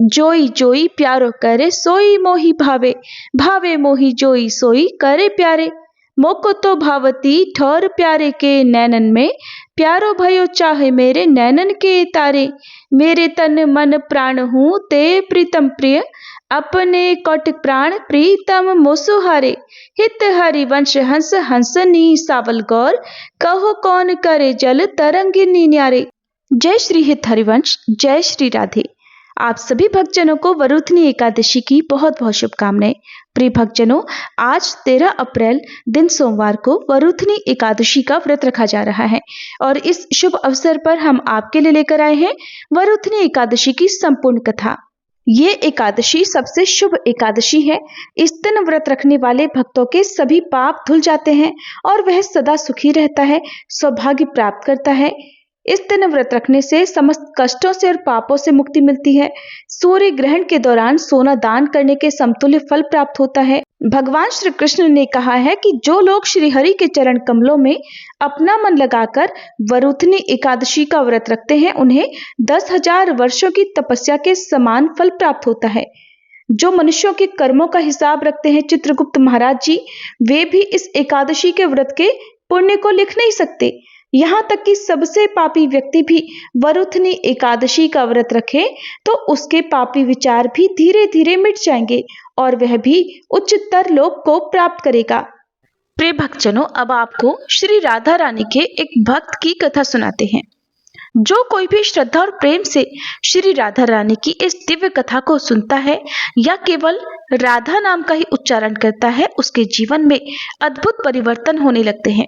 जोई जोई प्यारो करे सोई मोही भावे, भावे मोही जोई सोई करे प्यारे। मोको तो भावती ठोर प्यारे के नैनन में, प्यारो भयो चाहे मेरे नैनन के तारे। मेरे तन मन प्राण हूँ ते प्रीतम प्रिय, अपने कौटिक प्राण प्रीतम मोसुहारे। हित हरिवंश हंस हंसनी सावल गौर, कहो कौन करे जल तरंगिनी न्यारे। जय श्री हित हरिवंश, जय श्री राधे। आप सभी भक्तजनों को वरुथनी एकादशी की बहुत बहुत शुभकामनाएं। प्रिय भक्तजनों, आज 13 अप्रैल दिन सोमवार को वरुथनी एकादशी का व्रत रखा जा रहा है और इस शुभ अवसर पर हम आपके लिए लेकर आए हैं वरुथनी एकादशी की संपूर्ण कथा। ये एकादशी सबसे शुभ एकादशी है। इस दिन व्रत रखने वाले भक्तों के सभी पाप धुल जाते हैं और वह सदा सुखी रहता है, सौभाग्य प्राप्त करता है। इस दिन व्रत रखने से समस्त कष्टों से और पापों से मुक्ति मिलती है। सूर्य ग्रहण के दौरान सोना दान करने के समतुल्य फल प्राप्त होता है। भगवान श्री कृष्ण ने कहा है कि जो लोग श्री हरि के चरण कमलों में अपना मन लगाकर वरुथनी एकादशी का व्रत रखते हैं, उन्हें 10,000 वर्षों की तपस्या के समान फल प्राप्त होता है। जो मनुष्यों के कर्मों का हिसाब रखते हैं चित्रगुप्त महाराज जी, वे भी इस एकादशी के व्रत के पुण्य को लिख नहीं सकते। यहाँ तक कि सबसे पापी व्यक्ति भी वरुथनी एकादशी का व्रत रखे तो उसके पापी विचार भी धीरे धीरे मिट जाएंगे और वह भी उच्चतर लोक को प्राप्त करेगा। प्रिय भक्तजनों, अब आपको श्री राधा रानी के एक भक्त की कथा सुनाते हैं। जो कोई भी श्रद्धा और प्रेम से श्री राधा रानी की इस दिव्य कथा को सुनता है या केवल राधा नाम का ही उच्चारण करता है, उसके जीवन में अद्भुत परिवर्तन होने लगते हैं।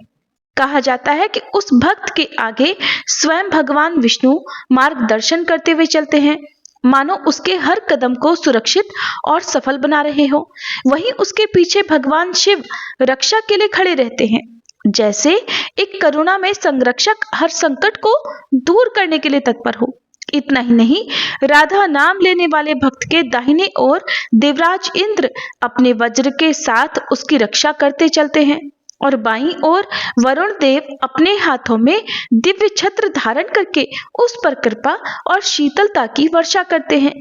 कहा जाता है कि उस भक्त के आगे स्वयं भगवान विष्णु मार्गदर्शन करते हुए चलते हैं, मानो उसके हर कदम को सुरक्षित और सफल बना रहे हो। वहीं उसके पीछे भगवान शिव रक्षा के लिए खड़े रहते हैं, जैसे एक करुणा में संरक्षक हर संकट को दूर करने के लिए तत्पर हो। इतना ही नहीं, राधा नाम लेने वाले भक्त के दाहिने ओर देवराज इंद्र अपने वज्र के साथ उसकी रक्षा करते चलते हैं और बाईं ओर वरुण देव अपने हाथों में दिव्य छत्र धारण करके उस पर कृपा और शीतलता की वर्षा करते हैं।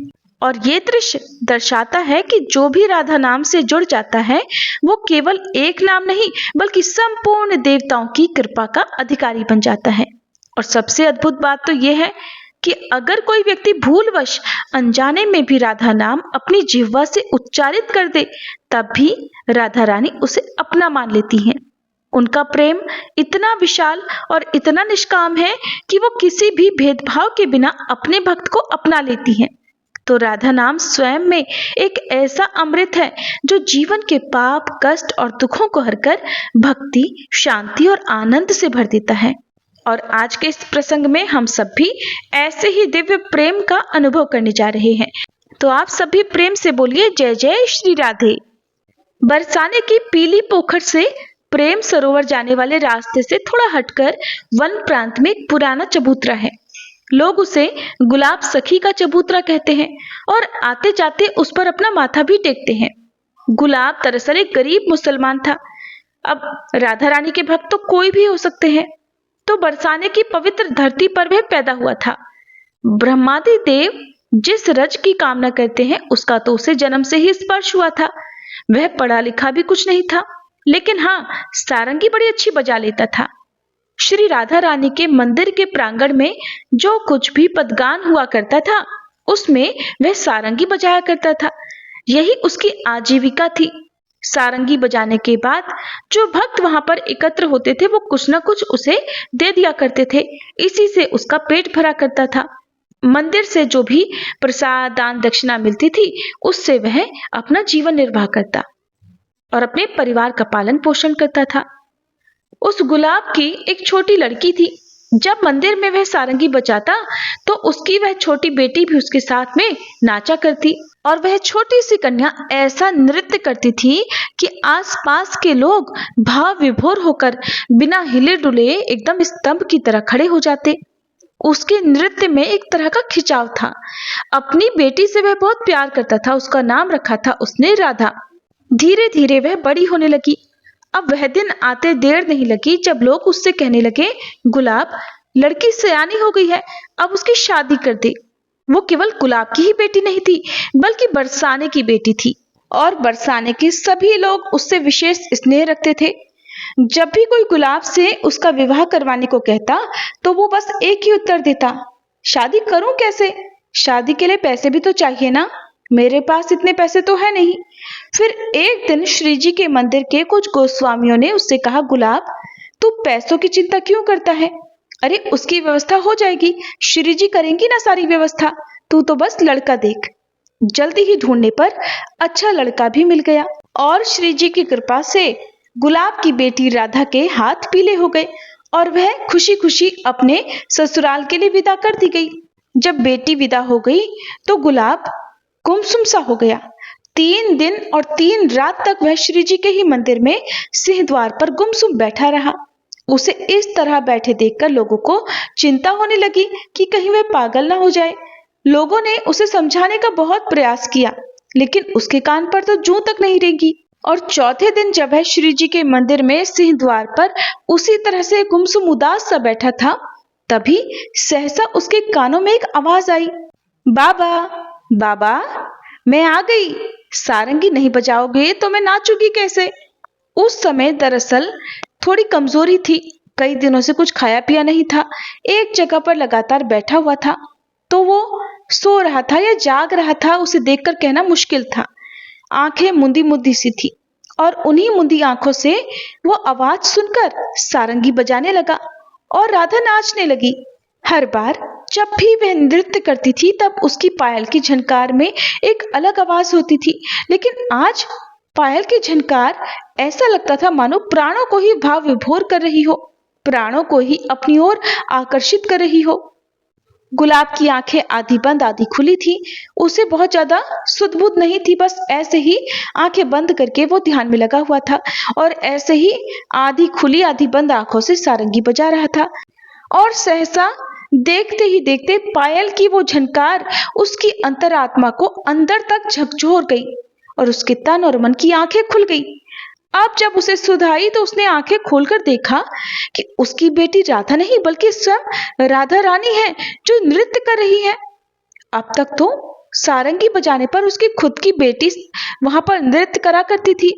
और ये दृश्य दर्शाता है कि जो भी राधा नाम से जुड़ जाता है वो केवल एक नाम नहीं बल्कि संपूर्ण देवताओं की कृपा का अधिकारी बन जाता है। और सबसे अद्भुत बात तो यह है कि अगर कोई व्यक्ति भूलवश अनजाने में भी राधा नाम अपनी जिह्वा से उच्चारित कर दे, तब भी राधा रानी उसे अपना मान लेती हैं। उनका प्रेम इतना विशाल और इतना निष्काम है कि वो किसी भी भेदभाव के बिना अपने भक्त को अपना लेती हैं। तो राधा नाम स्वयं में एक ऐसा अमृत है जो जीवन के पाप, कष्ट और दुखों को हरकर भक्ति, शांति और आनंद से भर देता है। और आज के इस प्रसंग में हम सब भी ऐसे ही दिव्य प्रेम का अनुभव करने जा रहे हैं। तो आप सभी प्रेम से बोलिए जय जय श्री राधे। बरसाने की पीली पोखर से प्रेम सरोवर जाने वाले रास्ते से थोड़ा हटकर वन प्रांत में एक पुराना चबूतरा है। लोग उसे गुलाब सखी का चबूतरा कहते हैं और आते जाते उस पर अपना माथा भी टेकते हैं। गुलाब दरअसल एक गरीब मुसलमान था। अब राधा रानी के भक्त तो कोई भी हो सकते हैं, तो बरसाने की पवित्र धरती पर वह पैदा हुआ था। ब्रह्मादि देव जिस रज की कामना करते हैं उसका तो उसे जन्म से ही स्पर्श हुआ था। वह पढ़ा लिखा भी कुछ नहीं था, लेकिन हाँ, सारंगी बड़ी अच्छी बजा लेता था। श्री राधा रानी के मंदिर के प्रांगण में जो कुछ भी पदगान हुआ करता था उसमें वह सारंगी बजाया करता था। यही उसकी आजीविका थी। सारंगी बजाने के बाद जो भक्त वहां पर एकत्र होते थे वो कुछ न कुछ उसे दे दिया करते थे। इसी से उसका पेट भरा करता था। मंदिर से जो भी प्रसाद, दान, दक्षिणा मिलती थी उससे वह अपना जीवन निर्वाह करता और अपने परिवार का पालन पोषण करता था। उस गुलाब की एक छोटी लड़की थी। जब मंदिर में वह सारंगी बजाता तो उसकी वह छोटी बेटी भी उसके साथ में नाचा करती और वह छोटी सी कन्या ऐसा नृत्य करती थी कि आसपास के लोग भाव विभोर होकर बिना हिले डुले एकदम स्तंभ की तरह खड़े हो जाते। उसके नृत्य में एक तरह का खिंचाव था। अपनी बेटी से वह बहुत प्यार करता था। उसका नाम रखा था उसने राधा। धीरे धीरे वह बड़ी होने लगी। अब वह दिन आते देर नहीं लगी जब लोग उससे कहने लगे, गुलाब, लड़की सयानी हो गई है, अब उसकी शादी कर दे। वो केवल गुलाब की ही बेटी नहीं थी, बल्कि बरसाने की बेटी थी। और बरसाने के सभी लोग उससे विशेष स्नेह रखते थे। जब भी कोई गुलाब से उसका विवाह करवाने को कहता, तो वो बस एक ही उत्तर देता, शादी करूं कैसे? शादी के लिए पैसे भी तो चाहिए ना, मेरे पास इतने पैसे तो है नहीं। फिर एक दिन श्री जी के मंदिर के कुछ गोस्वामियों ने उससे कहा, गुलाब, तू पैसों की चिंता क्यों करता है? अरे उसकी व्यवस्था हो जाएगी, श्री जी करेंगी ना सारी व्यवस्था, तू तो बस लड़का देख। जल्दी ही ढूंढने पर अच्छा लड़का भी मिल गया और श्री जी की कृपा से गुलाब की बेटी राधा के हाथ पीले हो गए और वह खुशी खुशी अपने ससुराल के लिए विदा कर दी गई। जब बेटी विदा हो गई तो गुलाब गुमसुम सा हो गया। 3 दिन और 3 रात तक वह श्री जी के ही मंदिर में सिंह द्वार पर गुमसुम बैठा रहा। उसे इस तरह बैठे देखकर लोगों को चिंता होने लगी कि कहीं वह पागल ना हो जाए। लोगों ने उसे समझाने का बहुत प्रयास किया, लेकिन उसके कान पर तो जूं तक नहीं रेंगी। और चौथे दिन जब वह श्री जी के मंदिर में सिंह द्वार पर उसी तरह से गुमसुम उदास सा बैठा था, तभी सहसा उसके कानों में एक आवाज आई, बाबा, बाबा, मैं आ गई। सारंगी नहीं बजाओगे तो मैं नाचूंगी कैसे? उस समय दरअसल थोड़ी कमजोरी थी, कई दिनों से कुछ खाया पिया नहीं था, एक जगह पर लगातार बैठा हुआ था। तो वो सो रहा था या जाग रहा था, उसे देखकर कहना मुश्किल था। आंखें मुंदी मुंदी सी थी और उन्हीं मुंदी आंखों से वो आवाज सुनकर सारंगी बजाने लगा और राधा नाचने लगी। हर बार जब भी वह नृत्य करती थी तब उसकी पायल की झनकार में एक अलग आवाज होती थी, लेकिन आज पायल की झनकार ऐसा लगता था मानो प्राणों को ही भाव विभोर कर रही हो, प्राणों को ही अपनी ओर आकर्षित कर रही हो। गुलाब की आंखें आधी बंद आधी खुली थी। उसे बहुत ज्यादा सुध-बुध नहीं थी, बस ऐसे ही आंखें बंद करके वो ध्यान में लगा हुआ था और ऐसे ही आधी खुली आधी बंद आंखों से सारंगी बजा रहा था। और सहसा देखते ही देखते पायल की वो झनकार उसकी अंतरात्मा को अंदर तक झकझोर गई और उसके तन और मन की आंखें खुल गई। अब जब उसे सुध आई तो उसने आंखें खोलकर देखा कि उसकी बेटी राधा नहीं बल्कि स्वयं राधा रानी है जो नृत्य कर रही है। अब तक तो सारंगी बजाने पर उसकी खुद की बेटी वहां पर नृत्य करा करती थी।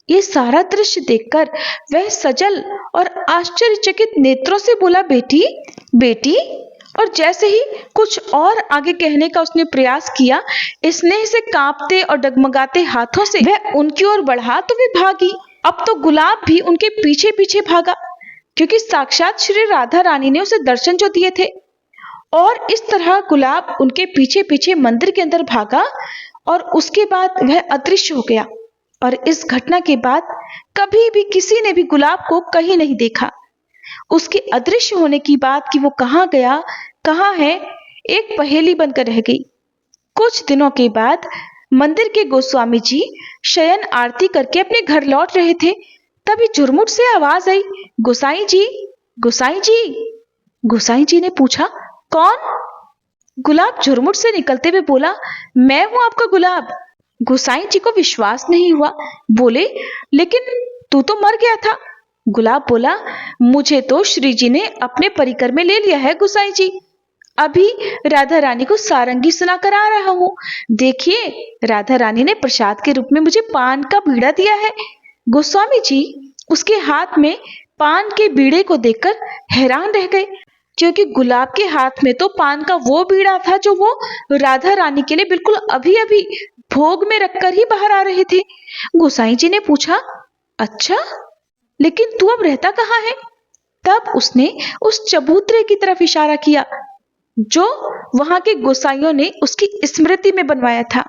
ये सारा दृश्य देखकर वह सजल और आश्चर्यचकित नेत्रों से बोला, बेटी, बेटी। और जैसे ही कुछ और आगे कहने का उसने प्रयास किया, स्नेह से कांपते और डगमगाते हाथों से वह उनकी ओर बढ़ा तो वे भागी। अब तो गुलाब भी उनके पीछे पीछे भागा, क्योंकि साक्षात श्री राधा रानी ने उसे दर्शन जो दिए थे। और इस तरह गुलाब उनके पीछे पीछे मंदिर के अंदर भागा और उसके बाद वह अदृश्य हो गया। और इस घटना के बाद कभी भी किसी ने भी गुलाब को कहीं नहीं देखा। उसके अदृश्य होने की बात कि वो कहाँ गया, कहाँ है, एक पहेली बनकर रह गई। कुछ दिनों के बाद मंदिर के गोस्वामी जी शयन आरती करके अपने घर लौट रहे थे, तभी झुरमुट से आवाज आई, गोसाई जी, गोसाई जी। गोसाई जी ने पूछा, कौन? गुलाब झुरमुट से निकलते हुए बोला, मैं हूं आपका गुलाब। गोसाई जी को विश्वास नहीं हुआ, बोले, लेकिन तू तो मर गया था। गुलाब बोला, मुझे तो श्री जी ने अपने परिकर में ले लिया है गोसाई जी। अभी राधा रानी को सारंगी सुनाकर आ रहा हूँ। देखिए, राधा रानी ने प्रसाद के रूप में मुझे पान का बीड़ा दिया है। गोस्वामी जी उसके हाथ में पान के बीड़े को देखकर हैरान रह गए, क्योंकि गुलाब के हाथ में तो पान का वो बीड़ा था जो वो राधा रानी के लिए बिल्कुल अभी अभी भोग में रखकर ही बाहर आ रहे थे। गोसाई जी ने पूछा, अच्छा, लेकिन तू अब रहता कहाँ है? तब उसने उस चबूतरे की तरफ इशारा किया जो वहां के गोसाइयों ने उसकी स्मृति में बनवाया था।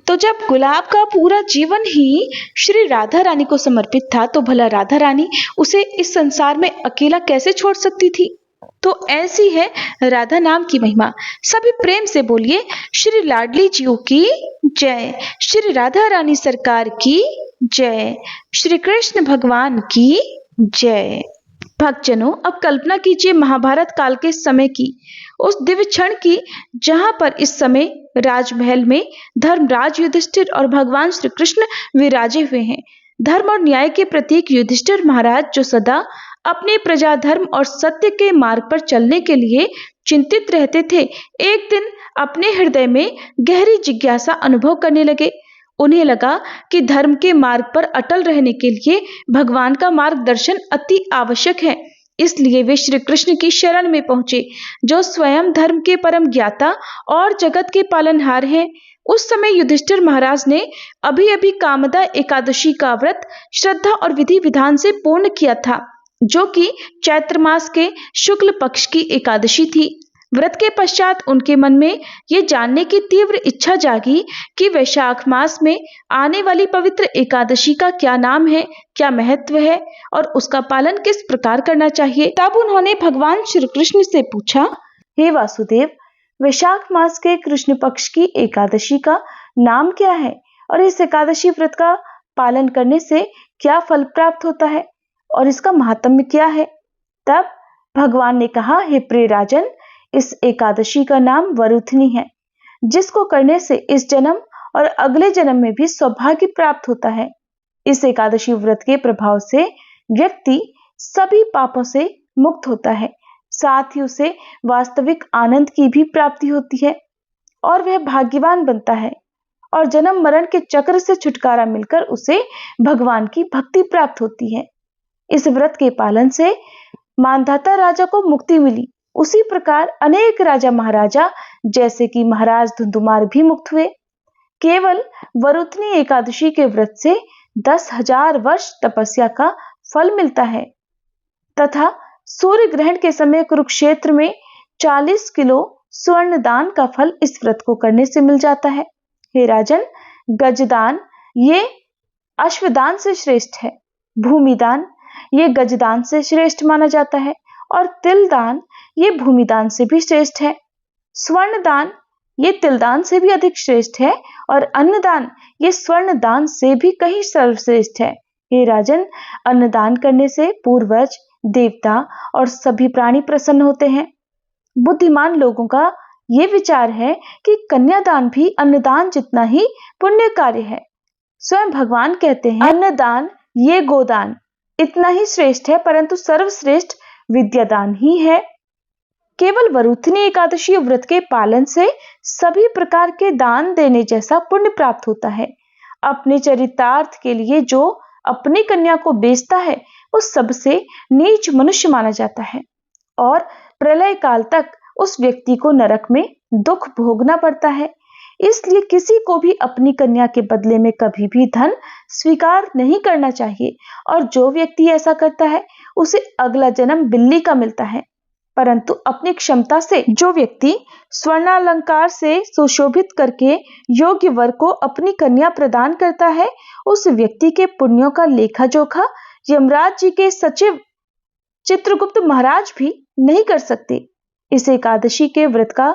तो जब गुलाब का पूरा जीवन ही श्री राधा रानी को समर्पित था, तो भला राधा रानी उसे इस संसार में अकेला कैसे छोड़ सकती थी? तो ऐसी है राधा नाम की महिमा। सभी प्रेम से बोलिए, श्री लाडली जीओ की जय, श्री राधा रानी सरकार की जय, श्री कृष्ण भगवान की जय। भक्तजनों, अब कल्पना कीजिए महाभारत काल के समय की, उस दिव्य क्षण की जहां पर इस समय राजमहल में धर्मराज युधिष्ठिर और भगवान श्री कृष्ण विराजे हुए हैं। धर्म और न्याय के प्रतीक युधिष्ठिर महाराज जो सदा अपने प्रजा धर्म और सत्य के मार्ग पर चलने के लिए चिंतित रहते थे, एक दिन अपने हृदय में गहरी जिज्ञासा अनुभव करने लगे। उन्हें लगा कि धर्म के मार्ग पर अटल रहने के लिए भगवान का मार्गदर्शन अति आवश्यक है। इसलिए वे श्री कृष्ण की शरण में पहुंचे, जो स्वयं धर्म के परम ज्ञाता और जगत के पालनहार हैं। उस समय युधिष्ठिर महाराज ने अभी अभी कामदा एकादशी का व्रत श्रद्धा और विधि विधान से पूर्ण किया था, जो कि चैत्र मास के शुक्ल पक्ष की एकादशी थी। व्रत के पश्चात उनके मन में ये जानने की तीव्र इच्छा जागी कि वैशाख मास में आने वाली पवित्र एकादशी का क्या नाम है, क्या महत्व है और उसका पालन किस प्रकार करना चाहिए। तब उन्होंने भगवान श्री कृष्ण से पूछा, हे वासुदेव, वैशाख मास के कृष्ण पक्ष की एकादशी का नाम क्या है और इस एकादशी व्रत का पालन करने से क्या फल प्राप्त होता है और इसका महात्म्य क्या है। तब भगवान ने कहा, हे प्रिय राजन, इस एकादशी का नाम वरुथनी है, जिसको करने से इस जन्म और अगले जन्म में भी सौभाग्य प्राप्त होता है। इस एकादशी व्रत के प्रभाव से व्यक्ति सभी पापों से मुक्त होता है, साथ ही उसे वास्तविक आनंद की भी प्राप्ति होती है और वह भाग्यवान बनता है और जन्म मरण के चक्र से छुटकारा मिलकर उसे भगवान की भक्ति प्राप्त होती है। इस व्रत के पालन से मानधाता राजा को मुक्ति मिली। उसी प्रकार अनेक राजा महाराजा जैसे कि महाराज धुंधुमार भी मुक्त हुए। केवल वरुथनी एकादशी के व्रत से 10,000 वर्ष तपस्या का फल मिलता है तथा सूर्य ग्रहण के समय कुरुक्षेत्र में 40 किलो स्वर्ण दान का फल इस व्रत को करने से मिल जाता है। हे राजन, गजदान ये अश्वदान से श्रेष्ठ है, भूमिदान ये गजदान से श्रेष्ठ माना जाता है और तिलदान ये भूमिदान से भी श्रेष्ठ है। स्वर्ण दान ये तिलदान से भी अधिक श्रेष्ठ है और अन्नदान ये स्वर्ण दान से भी कहीं सर्वश्रेष्ठ है। हे राजन, अन्नदान करने से पूर्वज, देवता और सभी प्राणी प्रसन्न होते हैं। बुद्धिमान लोगों का ये विचार है कि कन्यादान भी अन्नदान जितना ही पुण्य कार्य है। स्वयं भगवान कहते हैं, अन्नदान ये गोदान इतना ही श्रेष्ठ है, परंतु सर्वश्रेष्ठ विद्यादान ही है। केवल वरुथनी एकादशी व्रत के पालन से सभी प्रकार के दान देने जैसा पुण्य प्राप्त होता है। अपने चरितार्थ के लिए जो अपनी कन्या को बेचता है वो सबसे नीच मनुष्य माना जाता है और प्रलय काल तक उस व्यक्ति को नरक में दुख भोगना पड़ता है। इसलिए किसी को भी अपनी कन्या के बदले में कभी भी धन स्वीकार नहीं करना चाहिए और जो व्यक्ति ऐसा करता है उसे अगला जन्म बिल्ली का मिलता है। परंतु अपनी क्षमता से जो व्यक्ति स्वर्णालंकार से सुशोभित करके योग्य वर को अपनी कन्या प्रदान करता है, उस व्यक्ति के पुण्यों का लेखा जोखा यमराज जी के सचिव चित्रगुप्त महाराज भी नहीं कर सकते। इस एकादशी के व्रत का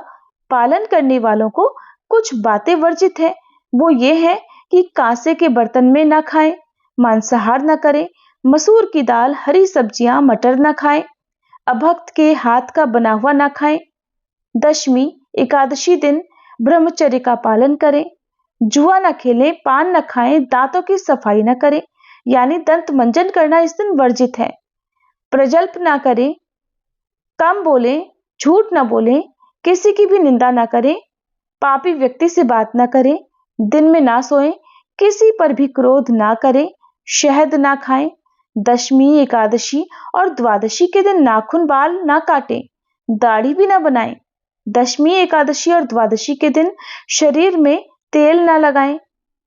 पालन करने वालों को कुछ बातें वर्जित है। वो ये है कि कांसे के बर्तन में ना खाएं, मांसाहार ना करें, मसूर की दाल, हरी सब्जियां, मटर ना खाएं, अभक्त के हाथ का बना हुआ ना खाएं, दशमी एकादशी दिन ब्रह्मचर्य का पालन करें, जुआ ना खेलें, पान ना खाएं, दांतों की सफाई ना करें यानी दंत मंजन करना इस दिन वर्जित है, प्रजल्प ना करें, कम बोलें, झूठ ना बोलें, किसी की भी निंदा ना करें, पापी व्यक्ति से बात ना करें, दिन में ना सोएं, किसी पर भी क्रोध ना करें, शहद ना खाएं, दशमी एकादशी और द्वादशी के दिन नाखून बाल ना काटें, दाढ़ी भी ना बनाएं। दशमी एकादशी और द्वादशी के दिन शरीर में तेल ना लगाएं।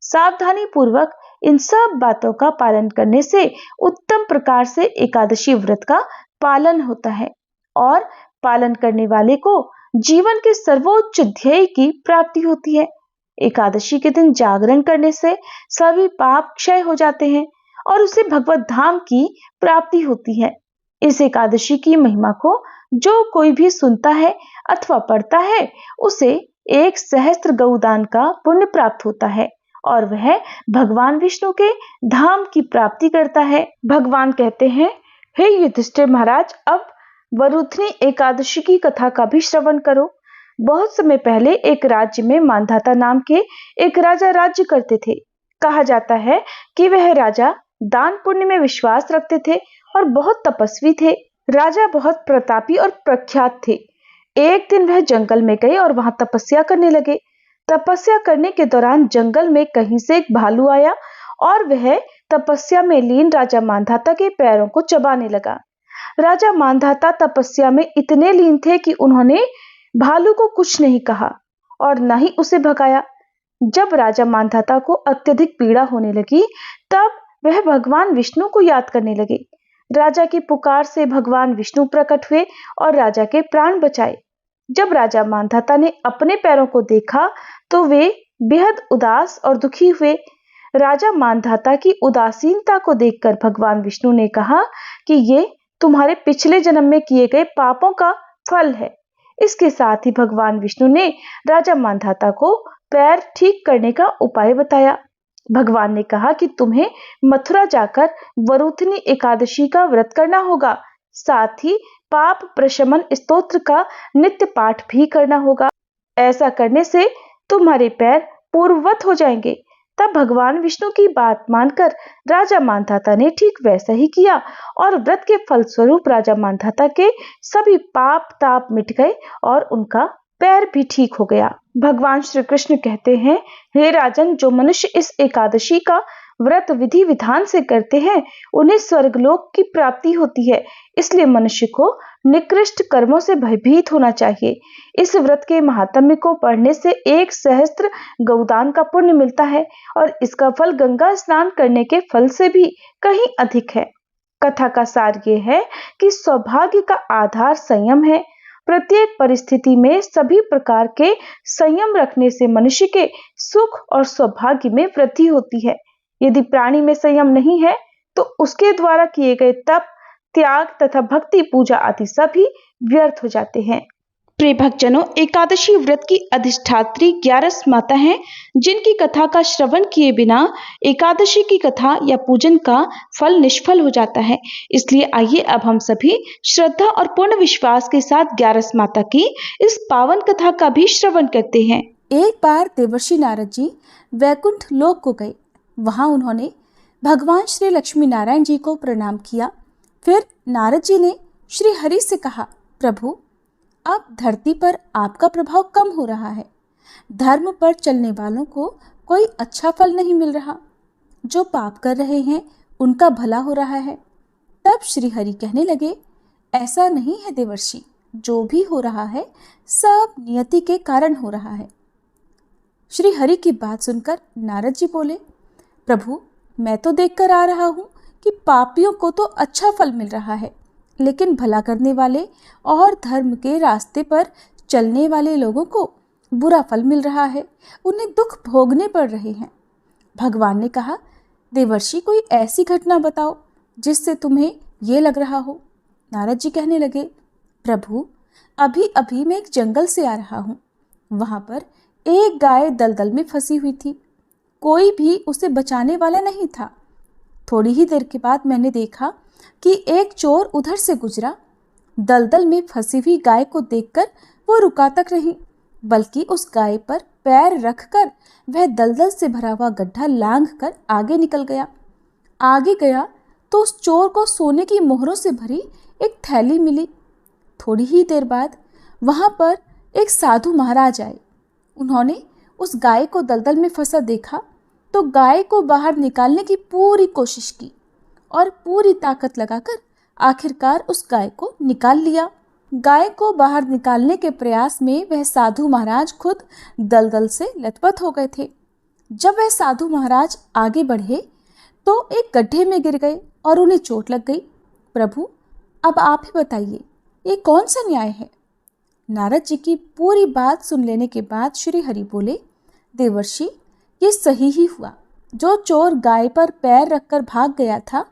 सावधानी पूर्वक इन सब बातों का पालन करने से उत्तम प्रकार से एकादशी व्रत का पालन होता है और पालन करने वाले को जीवन के सर्वोच्च ध्येय की प्राप्ति होती है। एकादशी के दिन जागरण करने से सभी पाप क्षय हो जाते हैं और उसे भगवत धाम की प्राप्ति होती है। इस एकादशी की महिमा को जो कोई भी सुनता है अथवा पढ़ता है उसे 1 सहस्त्र गौदान का पुण्य प्राप्त होता है और वह भगवान विष्णु के धाम की प्राप्ति करता है। भगवान कहते हैं, हे युधिष्ठिर महाराज, अब वरुथनी एकादशी की कथा का भी श्रवण करो। बहुत समय पहले एक राज्य में मानधाता नाम के एक राजा राज्य करते थे। कहा जाता है कि वह राजा दान पुण्य में विश्वास रखते थे और बहुत तपस्वी थे। राजा बहुत प्रतापी और प्रख्यात थे। एक दिन वह जंगल में गए और वहां तपस्या करने लगे। तपस्या करने के दौरान जंगल में कहीं से एक भालू आया और वह तपस्या में लीन राजा मांधाता के पैरों को चबाने लगा। राजा मांधाता तपस्या में इतने लीन थे कि उन्होंने भालू को कुछ नहीं कहा और न ही उसे भगाया। जब राजा मांधाता को अत्यधिक पीड़ा होने लगी, तब वह भगवान विष्णु को याद करने लगे। राजा की पुकार से भगवान विष्णु प्रकट हुए और राजा के प्राण बचाए। जब राजा मांधाता ने अपने पैरों को देखा तो वे बेहद उदास और दुखी हुए। राजा मांधाता की उदासीनता को देखकर भगवान विष्णु ने कहा कि ये तुम्हारे पिछले जन्म में किए गए पापों का फल है। इसके साथ ही भगवान विष्णु ने राजा मांधाता को पैर ठीक करने का उपाय बताया। भगवान ने कहा कि तुम्हें मथुरा जाकर वरुथनी एकादशी का व्रत करना होगा, साथ ही पाप प्रशमन स्तोत्र का नित्य पाठ भी करना होगा। ऐसा करने से तुम्हारे पैर पूर्ववत हो जाएंगे। तब भगवान विष्णु की बात मानकर राजा मांधाता ने ठीक वैसा ही किया और व्रत के फलस्वरूप राजा मांधाता के सभी पाप ताप मिट गए और उनका पैर भी ठीक हो गया। भगवान श्री कृष्ण कहते हैं, हे राजन, जो मनुष्य इस एकादशी का व्रत विधि विधान से करते हैं उन्हें स्वर्गलोक की प्राप्ति होती है। इसलिए मनुष्य को निकृष्ट कर्मों से भयभीत होना चाहिए। इस व्रत के महात्म्य को पढ़ने से 1 सहस्त्र गौदान का पुण्य मिलता है और इसका फल गंगा स्नान करने के फल से भी कहीं अधिक है। कथा का सार ये है कि सौभाग्य का आधार संयम है। प्रत्येक परिस्थिति में सभी प्रकार के संयम रखने से मनुष्य के सुख और सौभाग्य में वृद्धि होती है। यदि प्राणी में संयम नहीं है तो उसके द्वारा किए गए तप, त्याग तथा भक्ति पूजा आदि सभी व्यर्थ हो जाते हैं। प्रिय भक्तजनों, एकादशी व्रत की अधिष्ठात्री 11 माता हैं, जिनकी कथा का श्रवण किए बिना एकादशी की कथा या पूजन का फल निष्फल हो जाता है। इसलिए आइए अब हम सभी श्रद्धा और पूर्ण विश्वास के साथ 11 माता की इस पावन कथा का भी श्रवण करते हैं। एक बार देवर्षि नारद जी वैकुंठ लोक को गए। वहां उन्होंने भगवान श्री लक्ष्मी नारायण जी को प्रणाम किया। फिर नारद जी ने श्री हरि से कहा, प्रभु, अब धरती पर आपका प्रभाव कम हो रहा है। धर्म पर चलने वालों को कोई अच्छा फल नहीं मिल रहा। जो पाप कर रहे हैं उनका भला हो रहा है। तब श्री हरि कहने लगे, ऐसा नहीं है देवर्षि, जो भी हो रहा है सब नियति के कारण हो रहा है। श्री हरि की बात सुनकर नारद जी बोले, प्रभु, मैं तो देखकर आ रहा हूँ कि पापियों को तो अच्छा फल मिल रहा है, लेकिन भला करने वाले और धर्म के रास्ते पर चलने वाले लोगों को बुरा फल मिल रहा है, उन्हें दुख भोगने पड़ रहे हैं। भगवान ने कहा, देवर्षि, कोई ऐसी घटना बताओ जिससे तुम्हें ये लग रहा हो। नारद जी कहने लगे, प्रभु, अभी अभी मैं एक जंगल से आ रहा हूँ। वहाँ पर एक गाय दलदल में फंसी हुई थी। कोई भी उसे बचाने वाला नहीं था। थोड़ी ही देर के बाद मैंने देखा कि एक चोर उधर से गुजरा। दलदल में फंसी हुई गाय को देखकर वो रुका तक नहीं, बल्कि उस गाय पर पैर रखकर वह दलदल से भरा हुआ गड्ढा लांघकर आगे निकल गया। आगे गया तो उस चोर को सोने की मोहरों से भरी एक थैली मिली। थोड़ी ही देर बाद वहां पर एक साधु महाराज आए। उन्होंने उस गाय को दलदल में फंसा देखा तो गाय को बाहर निकालने की पूरी कोशिश की और पूरी ताकत लगाकर आखिरकार उस गाय को निकाल लिया। गाय को बाहर निकालने के प्रयास में वह साधु महाराज खुद दलदल से लथपथ हो गए थे। जब वह साधु महाराज आगे बढ़े तो एक गड्ढे में गिर गए और उन्हें चोट लग गई। प्रभु, अब आप ही बताइए, ये कौन सा न्याय है? नारद जी की पूरी बात सुन लेने के बाद श्री हरि बोले, देवर्षि, ये सही ही हुआ। जो चोर गाय पर पैर रखकर भाग गया था,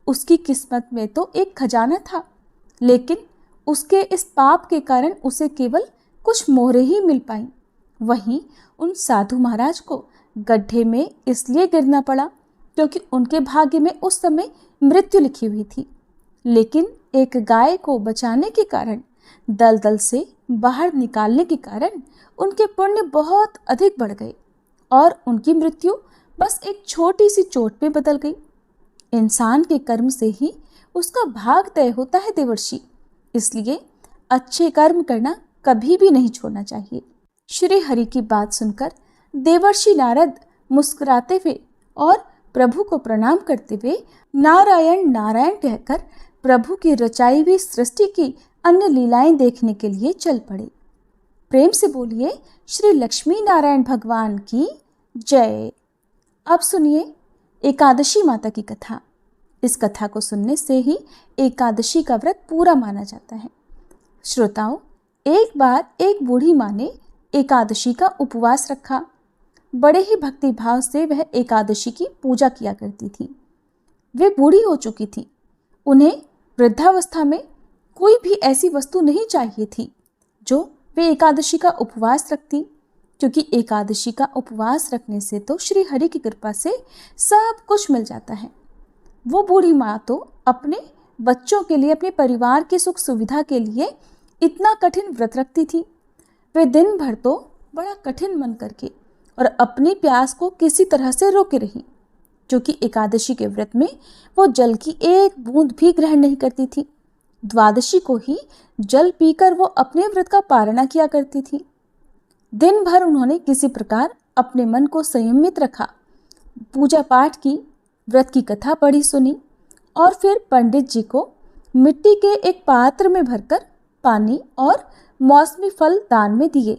उसकी किस्मत में तो एक खजाना था, लेकिन उसके इस पाप के कारण उसे केवल कुछ मोहरें ही मिल पाईं। वहीं उन साधु महाराज को गड्ढे में इसलिए गिरना पड़ा क्योंकि उनके भाग्य में उस समय मृत्यु लिखी हुई थी। लेकिन एक गाय को बचाने के कारण, दलदल से बाहर निकालने के कारण उनके पुण्य बहुत अधिक बढ़ गए और उनकी मृत्यु बस एक छोटी सी चोट में बदल गई। इंसान के कर्म से ही उसका भाग तय होता है देवर्षि। इसलिए अच्छे कर्म करना कभी भी नहीं छोड़ना चाहिए। श्री हरि की बात सुनकर देवर्षि नारद मुस्कुराते हुए और प्रभु को प्रणाम करते हुए नारायण नारायण कहकर प्रभु की रचाई हुई सृष्टि की अन्य लीलाएं देखने के लिए चल पड़े। प्रेम से बोलिए श्री लक्ष्मी नारायण भगवान की जय। अब सुनिए एकादशी माता की कथा। इस कथा को सुनने से ही एकादशी का व्रत पूरा माना जाता है। श्रोताओं, एक बार एक बूढ़ी माँ ने एकादशी का उपवास रखा। बड़े ही भक्ति भाव से वह एकादशी की पूजा किया करती थी। वे बूढ़ी हो चुकी थी। उन्हें वृद्धावस्था में कोई भी ऐसी वस्तु नहीं चाहिए थी जो वे एकादशी का उपवास रखती, क्योंकि एकादशी का उपवास रखने से तो श्री हरि की कृपा से सब कुछ मिल जाता है। वो बूढ़ी माँ तो अपने बच्चों के लिए, अपने परिवार की सुख सुविधा के लिए इतना कठिन व्रत रखती थी। वे दिन भर तो बड़ा कठिन मन करके और अपनी प्यास को किसी तरह से रोके रही, क्योंकि एकादशी के व्रत में वो जल की एक बूंद भी ग्रहण नहीं करती थी। द्वादशी को ही जल पीकर वो अपने व्रत का पारणा किया करती थी। दिन भर उन्होंने किसी प्रकार अपने मन को संयमित रखा, पूजा पाठ की, व्रत की कथा पढ़ी सुनी और फिर पंडित जी को मिट्टी के एक पात्र में भरकर पानी और मौसमी फल दान में दिए।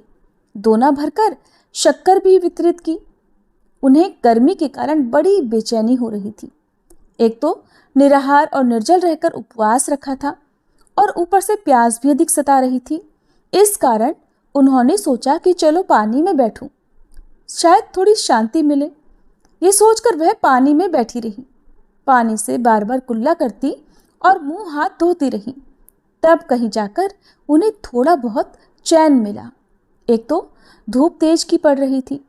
दोना भरकर शक्कर भी वितरित की। उन्हें गर्मी के कारण बड़ी बेचैनी हो रही थी। एक तो निराहार और निर्जल रहकर उपवास रखा था और ऊपर से प्यास भी अधिक सता रही थी। इस कारण उन्होंने सोचा कि चलो पानी में बैठूं, शायद थोड़ी शांति मिले। ये सोचकर वह पानी में बैठी रही। पानी से बार बार कुल्ला करती और मुंह हाथ धोती रही। तब कहीं जाकर उन्हें थोड़ा बहुत चैन मिला। एक तो धूप तेज की पड़ रही थी,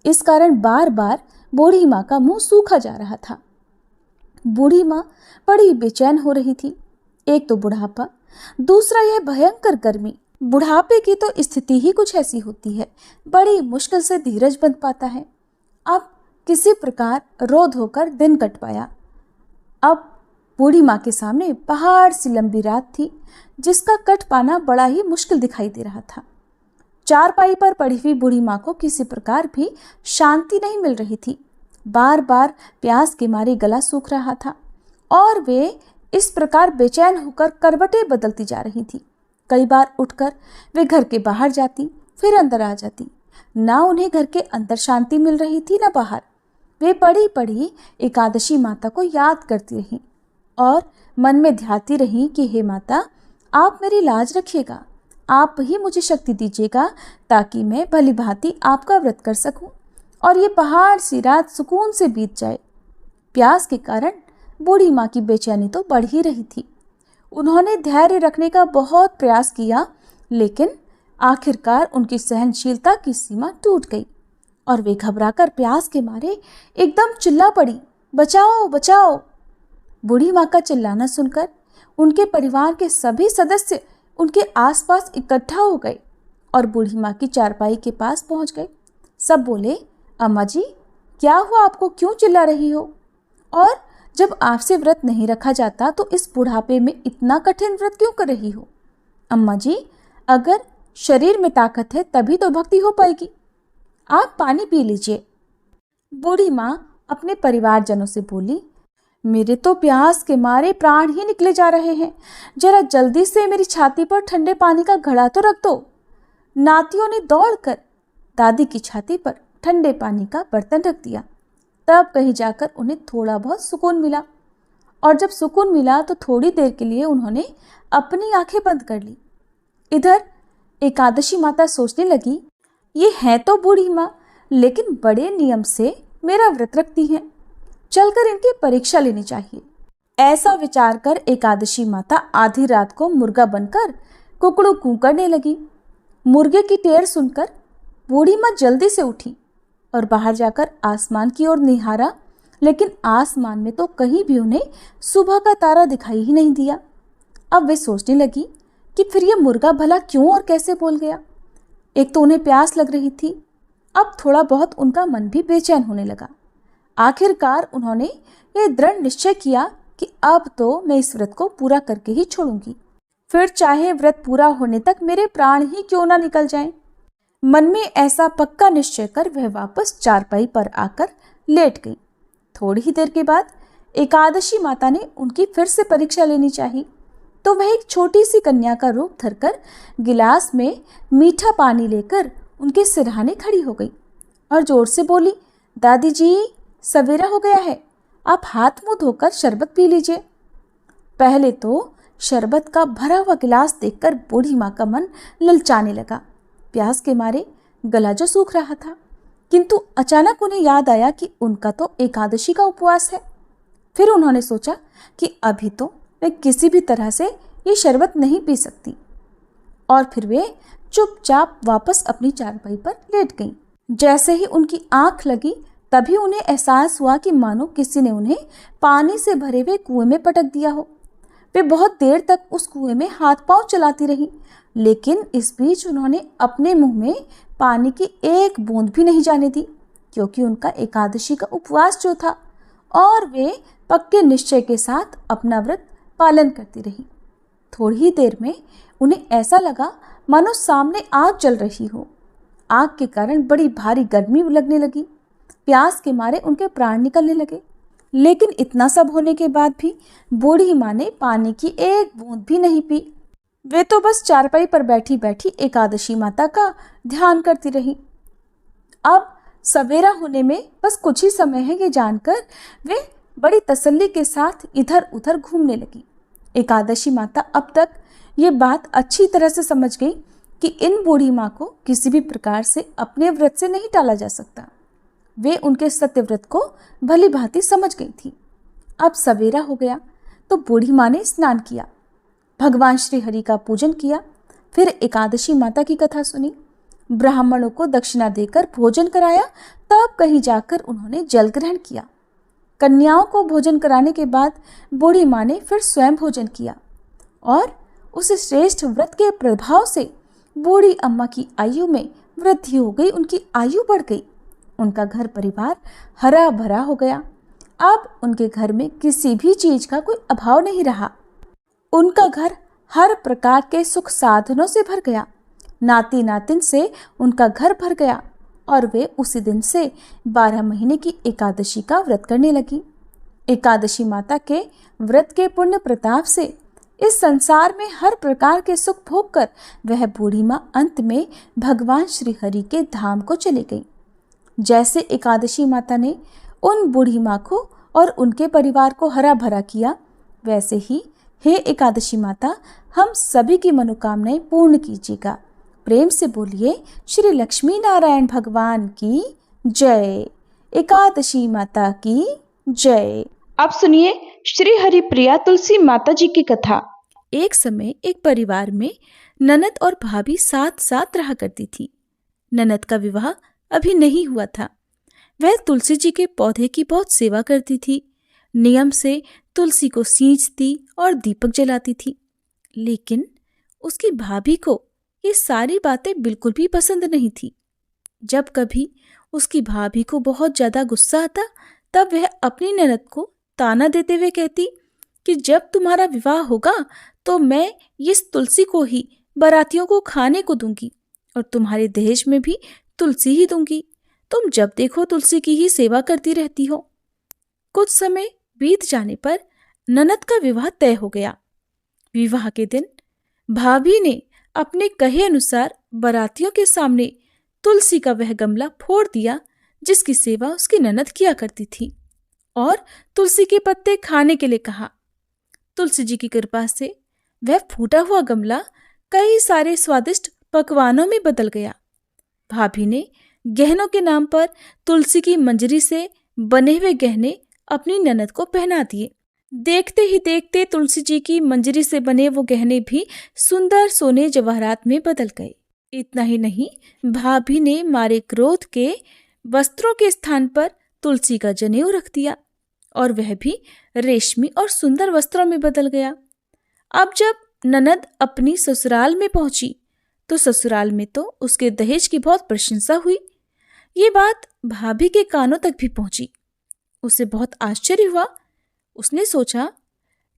इस कारण बार बार बूढ़ी माँ का मुंह सूखा जा रहा था। बूढ़ी माँ बड़ी बेचैन हो रही थी। एक तो बुढ़ापा, दूसरा यह भयंकर गर्मी। बुढ़ापे की तो स्थिति ही कुछ ऐसी होती है, बड़ी मुश्किल से धीरज बंध पाता है। अब किसी प्रकार रो धोकर दिन कट पाया। अब बूढ़ी माँ के सामने पहाड़ सी लंबी रात थी, जिसका कट पाना बड़ा ही मुश्किल दिखाई दे रहा था। चारपाई पर पड़ी हुई बूढ़ी माँ को किसी प्रकार भी शांति नहीं मिल रही थी। बार बार प्यास के मारे गला सूख रहा था और वे इस प्रकार बेचैन होकर करवटें बदलती जा रही थी। कई बार उठकर वे घर के बाहर जाती, फिर अंदर आ जाती। ना उन्हें घर के अंदर शांति मिल रही थी, ना बाहर। वे पड़ी पड़ी एकादशी माता को याद करती रहीं और मन में ध्याती रहीं कि हे माता, आप मेरी लाज रखिएगा, आप ही मुझे शक्ति दीजिएगा ताकि मैं भली भांति आपका व्रत कर सकूं और ये पहाड़ सी रात सुकून से बीत जाए। प्यास के कारण बूढ़ी माँ की बेचैनी तो बढ़ ही रही थी। उन्होंने धैर्य रखने का बहुत प्रयास किया, लेकिन आखिरकार उनकी सहनशीलता की सीमा टूट गई और वे घबराकर प्यास के मारे एकदम चिल्ला पड़ी, बचाओ बचाओ। बूढ़ी माँ का चिल्लाना सुनकर उनके परिवार के सभी सदस्य उनके आसपास इकट्ठा हो गए और बूढ़ी माँ की चारपाई के पास पहुंच गए। सब बोले, अम्मा जी क्या हुआ, आपको क्यों चिल्ला रही हो? और जब आपसे व्रत नहीं रखा जाता तो इस बुढ़ापे में इतना कठिन व्रत क्यों कर रही हो? अम्मा जी, अगर शरीर में ताकत है तभी तो भक्ति हो पाएगी, आप पानी पी लीजिए। बूढ़ी माँ अपने परिवारजनों से बोली, मेरे तो प्यास के मारे प्राण ही निकले जा रहे हैं, जरा जल्दी से मेरी छाती पर ठंडे पानी का घड़ा तो रख दो। नातियों ने दौड़कर दादी की छाती पर ठंडे पानी का बर्तन रख दिया। तब कहीं जाकर उन्हें थोड़ा बहुत सुकून मिला और जब सुकून मिला तो थोड़ी देर के लिए उन्होंने अपनी आंखें बंद कर ली। इधर एकादशी माता सोचने लगी, ये है तो बूढ़ी माँ, लेकिन बड़े नियम से मेरा व्रत रखती हैं, चलकर इनकी परीक्षा लेनी चाहिए। ऐसा विचार कर एकादशी माता आधी रात को मुर्गा बनकर कुकड़ू कू करने लगी। मुर्गे की टेर सुनकर बूढ़ी माँ जल्दी से उठी और बाहर जाकर आसमान की ओर निहारा, लेकिन आसमान में तो कहीं भी उन्हें सुबह का तारा दिखाई ही नहीं दिया। अब वे सोचने लगी कि फिर ये मुर्गा भला क्यों और कैसे बोल गया। एक तो उन्हें प्यास लग रही थी, अब थोड़ा बहुत उनका मन भी बेचैन होने लगा। आखिरकार उन्होंने ये दृढ़ निश्चय किया कि अब तो मैं इस व्रत को पूरा करके ही छोड़ूंगी। फिर चाहे व्रत पूरा होने तक मेरे प्राण ही क्यों ना निकल जाएं। मन में ऐसा पक्का निश्चय कर वह वापस चारपाई पर आकर लेट गई। थोड़ी ही देर के बाद एकादशी माता ने उनकी फिर से परीक्षा लेनी चाहिए, तो वह एक छोटी सी कन्या का रूप धरकर गिलास में मीठा पानी लेकर उनके सिरहाने खड़ी हो गई और जोर से बोली, दादी जी, सवेरा हो गया है, आप हाथ मुंह धोकर शरबत पी लीजिए। पहले तो शरबत का भरा हुआ गिलास देखकर बूढ़ी माँ का मन ललचाने लगा। प्यास के मारे गला जो सूख रहा था, किंतु अचानक उन्हें याद आया कि उनका तो एकादशी का उपवास है। फिर उन्होंने सोचा कि अभी तो वे किसी भी तरह से ये शरबत नहीं पी सकती, और फिर वे चुपचाप वापस अपनी चारपाई पर लेट गईं। जैसे ही उनकी आंख लगी तभी उन्हें एहसास हुआ कि मानो किसी ने उन्हें पानी से भरे हुए कुएं में पटक दिया हो। वे बहुत देर तक उस कुएं में हाथ पांव चलाती रही, लेकिन इस बीच उन्होंने अपने मुंह में पानी की एक बूंद भी नहीं जाने दी, क्योंकि उनका एकादशी का उपवास जो था, और वे पक्के निश्चय के साथ अपना व्रत पालन करती रही। थोड़ी ही देर में उन्हें ऐसा लगा मानो सामने आग जल रही हो। आग के कारण बड़ी भारी गर्मी लगने लगी। प्यास के मारे उनके प्राण निकलने लगे, लेकिन इतना सब होने के बाद भी बूढ़ी माँ ने पानी की एक बूंद भी नहीं पी। वे तो बस चारपाई पर बैठी बैठी एकादशी माता का ध्यान करती रही। अब सवेरा होने में बस कुछ ही समय है, ये जानकर वे बड़ी तसल्ली के साथ इधर उधर घूमने लगी। एकादशी माता अब तक ये बात अच्छी तरह से समझ गई कि इन बूढ़ी माँ को किसी भी प्रकार से अपने व्रत से नहीं टाला जा सकता। वे उनके सत्य व्रत को भली भांति समझ गई थी। अब सवेरा हो गया तो बूढ़ी माँ ने स्नान किया, भगवान श्री हरि का पूजन किया, फिर एकादशी माता की कथा सुनी, ब्राह्मणों को दक्षिणा देकर भोजन कराया, तब कहीं जाकर उन्होंने जल ग्रहण किया। कन्याओं को भोजन कराने के बाद बूढ़ी माँ ने फिर स्वयं भोजन किया, और उस श्रेष्ठ व्रत के प्रभाव से बूढ़ी अम्मा की आयु में वृद्धि हो गई, उनकी आयु बढ़ गई। उनका घर परिवार हरा भरा हो गया। अब उनके घर में किसी भी चीज का कोई अभाव नहीं रहा। उनका घर हर प्रकार के सुख साधनों से भर गया। नाती नातिन से उनका घर भर गया, और वे उसी दिन से 12 महीने की एकादशी का व्रत करने लगी। एकादशी माता के व्रत के पुण्य प्रताप से इस संसार में हर प्रकार के सुख भोग कर वह बूढ़ी माँ अंत में भगवान श्री हरि के धाम को चली गई। जैसे एकादशी माता ने उन बूढ़ी माँ को और उनके परिवार को हरा भरा किया, वैसे ही हे एकादशी माता, हम सभी की मनोकामनाएं पूर्ण कीजिएगा। प्रेम से बोलिए श्री लक्ष्मी नारायण भगवान की जय। एकादशी माता की जय। अब सुनिए श्री हरिप्रिया तुलसी माता जी की कथा। एक समय एक परिवार में ननद और भाभी साथ साथ रहा करती थी। ननद का विवाह अभी नहीं हुआ था। वह तुलसी जी के पौधे की बहुत सेवा करती थी, नियम से तुलसी को सींचती और दीपक जलाती थी। लेकिन उसकी भाभी को ये सारी बातें बिल्कुल भी पसंद नहीं थी। जब कभी उसकी भाभी को बहुत ज्यादा गुस्सा आता, तब वह अपनी ननद को ताना देते हुए कहती कि जब तुम्हारा विवाह होगा तो मैं इस तुलसी को ही बारातियों को खाने को दूंगी, और तुम्हारे दहेज में भी तुलसी ही दूंगी। तुम जब देखो तुलसी की ही सेवा करती रहती हो। कुछ समय बीत जाने पर ननद का विवाह तय हो गया। विवाह के दिन भाभी ने अपने कहे अनुसार बारातियों के सामने तुलसी का वह गमला फोड़ दिया जिसकी सेवा उसकी ननद किया करती थी, और तुलसी के पत्ते खाने के लिए कहा। तुलसी जी की कृपा से वह फूटा हुआ गमला कई सारे स्वादिष्ट पकवानों में बदल गया। भाभी ने गहनों के नाम पर तुलसी की मंजरी से बने हुए गहने अपनी ननद को पहना दिए। देखते ही देखते तुलसी जी की मंजरी से बने वो गहने भी सुंदर सोने जवाहरात में बदल गए। इतना ही नहीं, भाभी ने मारे क्रोध के वस्त्रों के स्थान पर तुलसी का जनेऊ रख दिया, और वह भी रेशमी और सुंदर वस्त्रों में बदल गया। अब जब ननद अपनी ससुराल में पहुंची तो ससुराल में तो उसके दहेज की बहुत प्रशंसा हुई। ये बात भाभी के कानों तक भी पहुंची। उसे बहुत आश्चर्य हुआ। उसने सोचा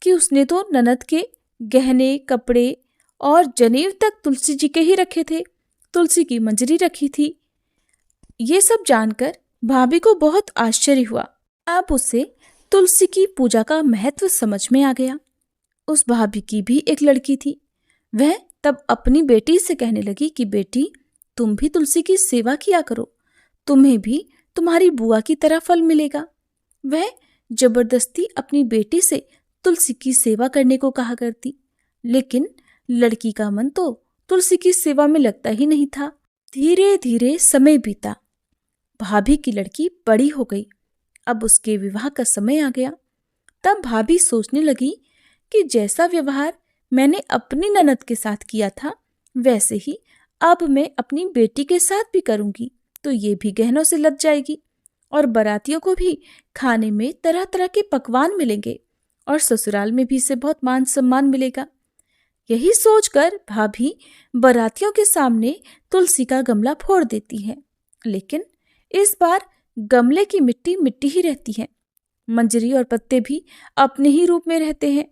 कि उसने तो ननद के गहने, कपड़े और जनेऊ तक तुलसी जी के ही रखे थे। तुलसी की मंजरी रखी थी। ये सब जानकर भाभी को बहुत आश्चर्य हुआ। अब उसे तुलसी की पूजा का महत्व समझ में आ गया। उस भाभी की भी एक लड़की थी। वह तब अपनी बेटी से कहने लगी कि बेटी, तुम भी तुलसी की सेवा किया करो, तुम्हें भी तुम्हारी बुआ की तरह फल मिलेगा। वह जबरदस्ती अपनी बेटी से तुलसी की सेवा करने को कहा करती, लेकिन लड़की का मन तो तुलसी की सेवा में लगता ही नहीं था। धीरे धीरे समय बीता। भाभी की लड़की बड़ी हो गई। अब उसके विवाह का समय आ गया। तब भाभी सोचने लगी कि जैसा व्यवहार मैंने अपनी ननद के साथ किया था, वैसे ही अब मैं अपनी बेटी के साथ भी करूंगी, तो ये भी गहनों से लद जाएगी और बारातियों को भी खाने में तरह तरह के पकवान मिलेंगे और ससुराल में भी इसे बहुत मान सम्मान मिलेगा। यही सोचकर भाभी बारातियों के सामने तुलसी का गमला फोड़ देती है, लेकिन इस बार गमले की मिट्टी मिट्टी ही रहती है। मंजरी और पत्ते भी अपने ही रूप में रहते हैं।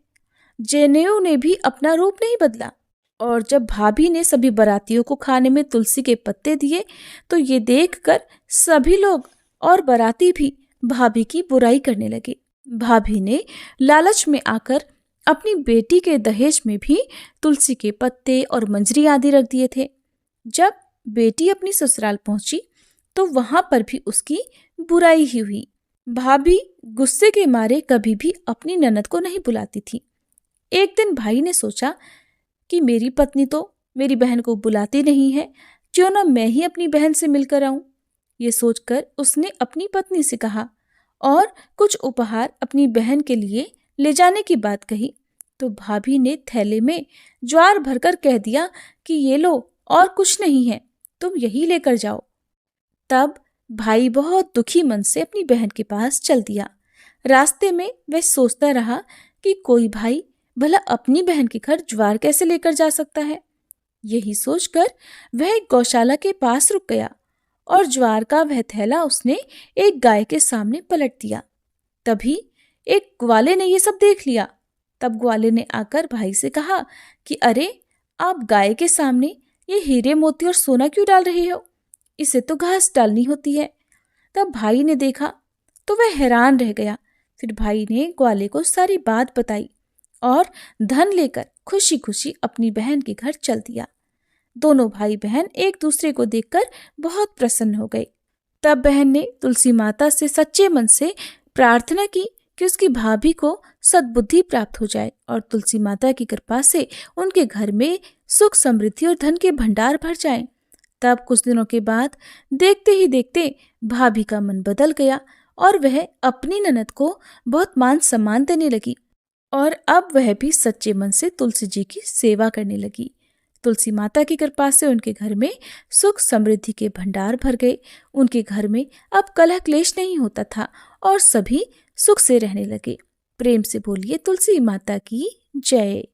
जनेऊ ने भी अपना रूप नहीं बदला। और जब भाभी ने सभी बारातियों को खाने में तुलसी के पत्ते दिए, तो ये देखकर सभी लोग और बाराती भी भाभी की बुराई करने लगे। भाभी ने लालच में आकर अपनी बेटी के दहेज में भी तुलसी के पत्ते और मंजरी आदि रख दिए थे। जब बेटी अपनी ससुराल पहुंची तो वहां पर भी उसकी बुराई ही हुई। भाभी गुस्से के मारे कभी भी अपनी ननद को नहीं बुलाती थी। एक दिन भाई ने सोचा कि मेरी पत्नी तो मेरी बहन को बुलाती नहीं है, क्यों ना मैं ही अपनी बहन से मिलकर आऊं। ये सोचकर उसने अपनी पत्नी से कहा और कुछ उपहार अपनी बहन के लिए ले जाने की बात कही। तो भाभी ने थैले में ज्वार भरकर कह दिया कि ये लो, और कुछ नहीं है, तुम यही लेकर जाओ। तब भाई बहुत दुखी मन से अपनी बहन के पास चल दिया। रास्ते में वह सोचता रहा कि कोई भाई भला अपनी बहन के घर ज्वार कैसे लेकर जा सकता है। यही सोचकर वह एक गौशाला के पास रुक गया और ज्वार का वह थैला उसने एक गाय के सामने पलट दिया। तभी एक ग्वाले ने ये सब देख लिया। तब ग्वाले ने आकर भाई से कहा कि अरे, आप गाय के सामने ये हीरे मोती और सोना क्यों डाल रहे हो? इसे तो घास डालनी होती है। तब भाई ने देखा तो वह हैरान रह गया। फिर भाई ने ग्वाले को सारी बात बताई और धन लेकर खुशी खुशी अपनी बहन के घर चल दिया। दोनों भाई बहन एक दूसरे को देखकर बहुत प्रसन्न हो गए। तब बहन ने तुलसी माता से सच्चे मन से प्रार्थना की कि उसकी भाभी को सद्बुद्धि प्राप्त हो जाए और तुलसी माता की कृपा से उनके घर में सुख समृद्धि और धन के भंडार भर जाएं। तब कुछ दिनों के बाद देखते ही देखते भाभी का मन बदल गया और वह अपनी ननद को बहुत मान सम्मान देने लगी और अब वह भी सच्चे मन से तुलसी जी की सेवा करने लगी। तुलसी माता की कृपा से उनके घर में सुख समृद्धि के भंडार भर गए। उनके घर में अब कलह क्लेश नहीं होता था और सभी सुख से रहने लगे। प्रेम से बोलिए तुलसी माता की जय।